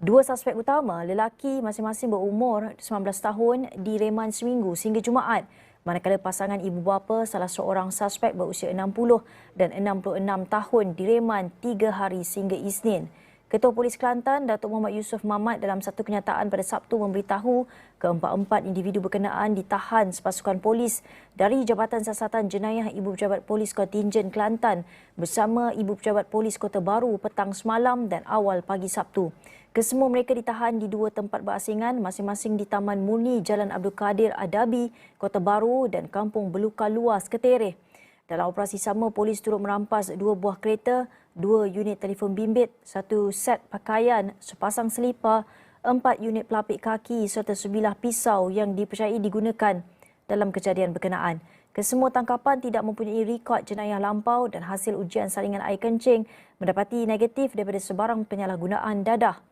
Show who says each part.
Speaker 1: Dua suspek utama, lelaki masing-masing berumur 19 tahun, direman seminggu sehingga Jumaat. Manakala pasangan ibu bapa salah seorang suspek berusia 60 dan 66 tahun direman 3 hari sehingga Isnin. Ketua Polis Kelantan, Datuk Muhammad Yusof Mamat dalam satu kenyataan pada Sabtu memberitahu keempat-empat individu berkenaan ditahan sepasukan polis dari Jabatan Siasatan Jenayah Ibu Pejabat Polis Kontingen Kelantan bersama Ibu Pejabat Polis Kota Baru petang semalam dan awal pagi Sabtu. Kesemua mereka ditahan di dua tempat berasingan masing-masing di Taman Murni Jalan Abdul Kadir Adabi, Kota Baru dan Kampung Belukar Luas, Ketereh. Dalam operasi sama, polis turut merampas 2 buah kereta, 2 unit telefon bimbit, 1 set pakaian, sepasang selipar, 4 unit pelapik kaki serta sebilah pisau yang dipercayai digunakan dalam kejadian berkenaan. Kesemua tangkapan tidak mempunyai rekod jenayah lampau dan hasil ujian saringan air kencing mendapati negatif daripada sebarang penyalahgunaan dadah.